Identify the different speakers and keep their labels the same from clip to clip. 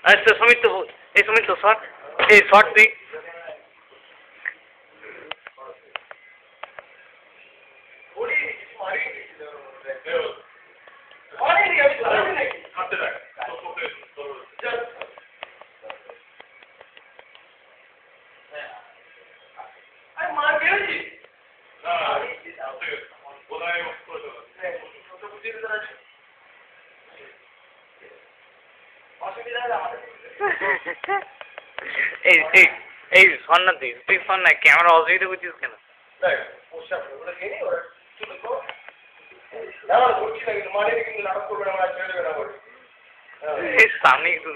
Speaker 1: আচ্ছা সুমিত তো এই সুমিত তো শর্ট এই শর্ট তুই এই এই এই শোন না তুই শোন না ক্যামেরা অসুবিধা করছিস কেন সামনে একটু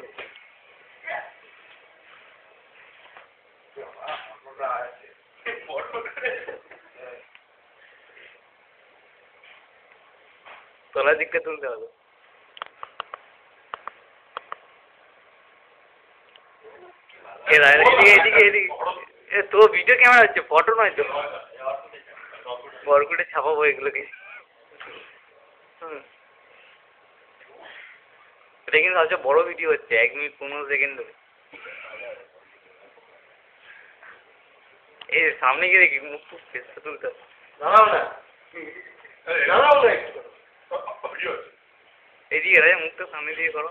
Speaker 1: তলার দিকটা তুলতে হবে এদিকে তো ভিডিও ক্যামেরা হচ্ছে ফটো নয় তো বরকুটে ছাপাবো এগুলোকে এটা কিন্তু সবচেয়ে বড় ভিডিও হচ্ছে 1 মিনিট 15 সেকেন্ড ধরে এই সামনে গিয়ে দেখি মুখ ফেসটা তুলতে এদিকে রাজা মুখটা সামনে দিয়ে করো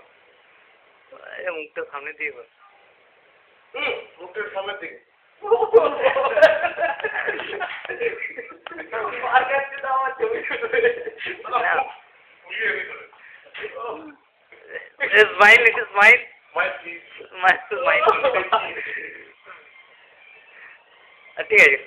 Speaker 1: মুখটা সামনে দিয়ে করো
Speaker 2: মুখের সামনের দিকে
Speaker 1: Smile, it is smile. Smile. ঠিক আছে